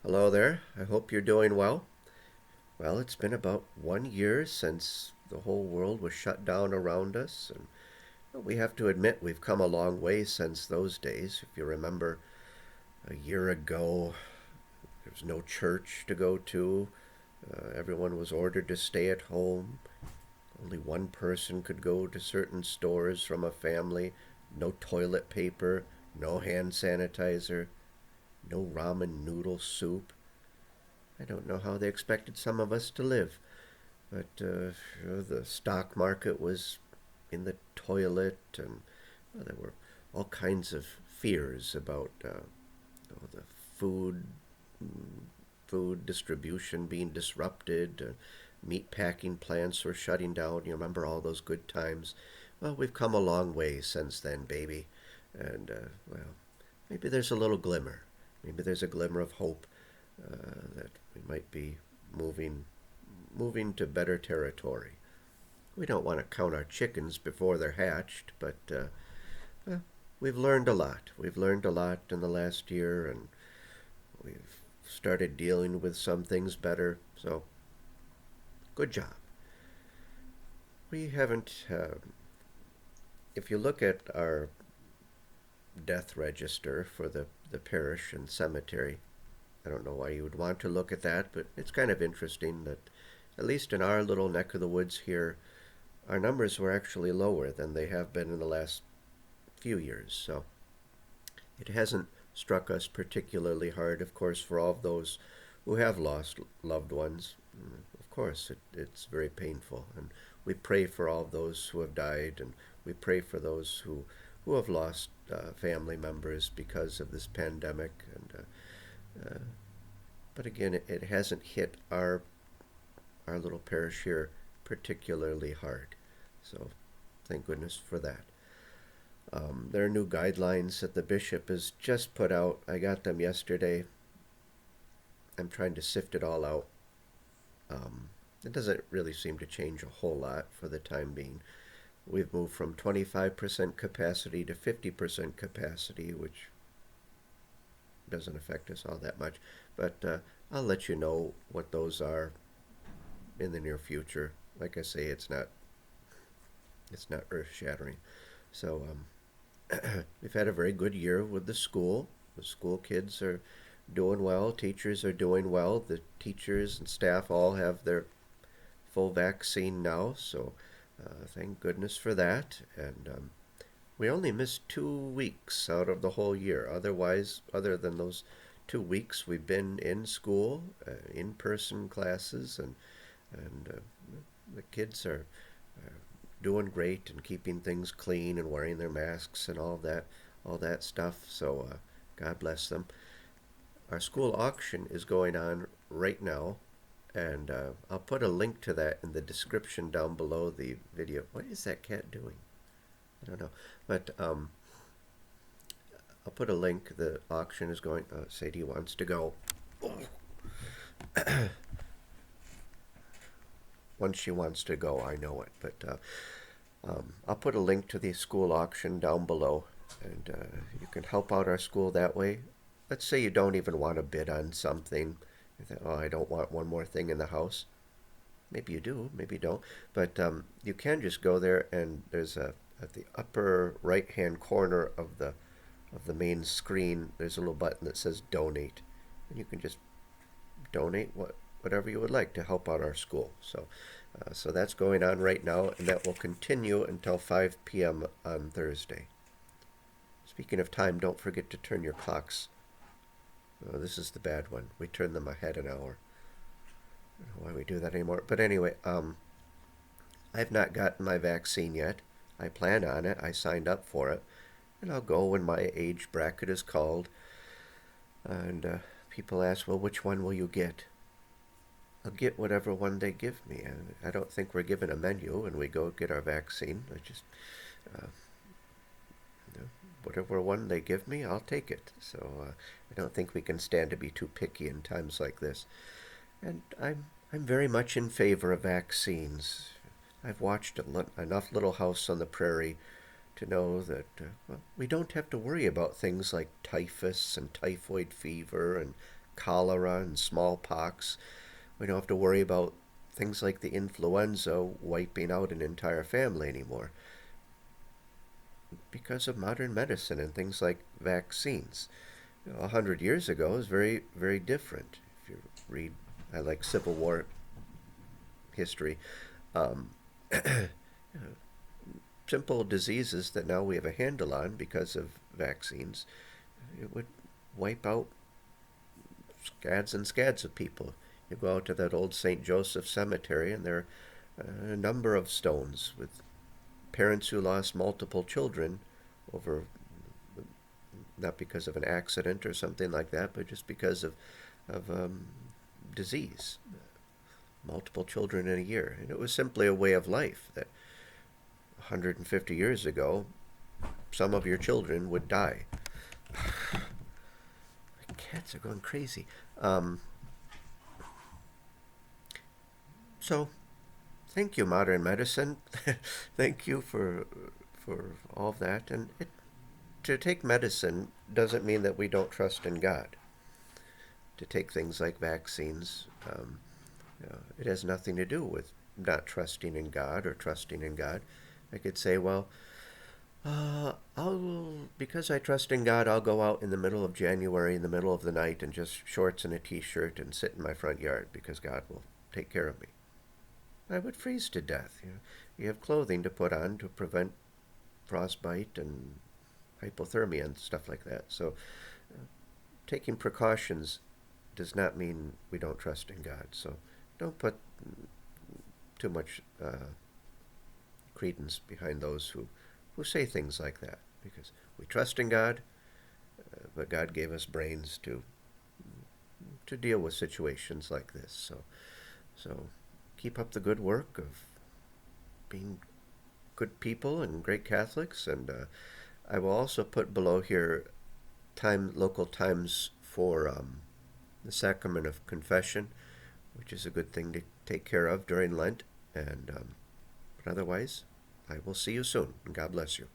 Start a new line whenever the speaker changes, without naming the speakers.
Hello there. I hope you're doing well. Well, it's been about 1 year since the whole world was shut down around us, and we have to admit we've come a long way since those days. If you remember, a year ago, there was no church to go to. Everyone was ordered to stay at home. Only one person could go to certain stores from a family. No toilet paper, no hand sanitizer, no ramen noodle soup. I don't know how they expected some of us to live. But the stock market was in the toilet, and there were all kinds of fears about the food food distribution being disrupted. Meat packing plants were shutting down. You remember all those good times? Well, we've come a long way since then, baby. And, well, maybe there's a little glimmer. Maybe there's a glimmer of hope that we might be moving moving to better territory. We don't want to count our chickens before they're hatched, but well, we've learned a lot. We've learned a lot in the last year, and we've started dealing with some things better. So, good job. We haven't. If you look at our death register for the parish and cemetery, I don't know why you would want to look at that, but it's kind of interesting that, at least in our little neck of the woods here, our numbers were actually lower than they have been in the last few years. So it hasn't struck us particularly hard, of course, for all of those who have lost loved ones. Of course, it's very painful. And we pray for all of those who have died, and we pray for those who have lost family members because of this pandemic. But again, it hasn't hit our little parish here particularly hard. So thank goodness for that. There are new guidelines that the bishop has just put out. I got them yesterday. I'm trying to sift it all out. It doesn't really seem to change a whole lot for the time being. We've moved from 25% capacity to 50% capacity, which doesn't affect us all that much. But I'll let you know what those are in the near future. Like I say, it's not earth shattering. So we've had a very good year with the school. The school kids are doing well. Teachers are doing well. The teachers and staff all have their full vaccine now. So thank goodness for that. And we only missed 2 weeks out of the whole year. Otherwise, other than those 2 weeks, we've been in school, in-person classes, and the kids are doing great and keeping things clean and wearing their masks and all that stuff. So God bless them. Our school auction is going on right now, and I'll put a link to that in the description down below the video. What is that cat doing? I don't know, but I'll put a link. The auction is going. Sadie wants to go. Once she wants to go, I know it. But I'll put a link to the school auction down below, and you can help out our school that way. Let's say you don't even want to bid on something. You think, oh, I don't want one more thing in the house. Maybe you do, maybe you don't. But you can just go there, and there's at the upper right-hand corner of the main screen, there's a little button that says donate, and you can just donate whatever you would like to help out our school. So that's going on right now, and that will continue until 5 p.m. on Thursday. Speaking of time, don't forget to turn your clocks. Oh, this is the bad one. We turn them ahead an hour. I don't know why we do that anymore. But anyway, I've not gotten my vaccine yet. I plan on it. I signed up for it. And I'll go when my age bracket is called. And people ask, well, which one will you get? I'll get whatever one they give me. I don't think we're given a menu when we go get our vaccine. I just, uh, whatever one they give me, I'll take it. So I don't think we can stand to be too picky in times like this. And I'm very much in favor of vaccines. I've watched enough Little House on the Prairie to know that well, we don't have to worry about things like typhus and typhoid fever and cholera and smallpox. We don't have to worry about things like the influenza wiping out an entire family anymore because of modern medicine and things like vaccines. 100 years ago is very, very different. If you read, I like Civil War history. Um, Simple diseases that now we have a handle on because of vaccines, it would wipe out scads and scads of people. You go out to that old St. Joseph Cemetery, and there are a number of stones with parents who lost multiple children over, not because of an accident or something like that, but just because of disease. Multiple children in a year. And it was simply a way of life that 150 years ago, some of your children would die. My cats are going crazy. So, thank you, modern medicine. Thank you for all of that. And to take medicine doesn't mean that we don't trust in God. To take things like vaccines, it has nothing to do with not trusting in God or trusting in God. I could say, well, because I trust in God, I'll go out in the middle of January, in the middle of the night, and just shorts and a t-shirt and sit in my front yard because God will take care of me. I would freeze to death. You have clothing to put on to prevent frostbite and hypothermia and stuff like that. So taking precautions does not mean we don't trust in God. So don't put too much credence behind those who say things like that, because we trust in God, but God gave us brains to deal with situations like this. So keep up the good work of being good people and great Catholics. And I will also put below here local times for the sacrament of confession, which is a good thing to take care of during Lent. And but otherwise, I will see you soon, and God bless you.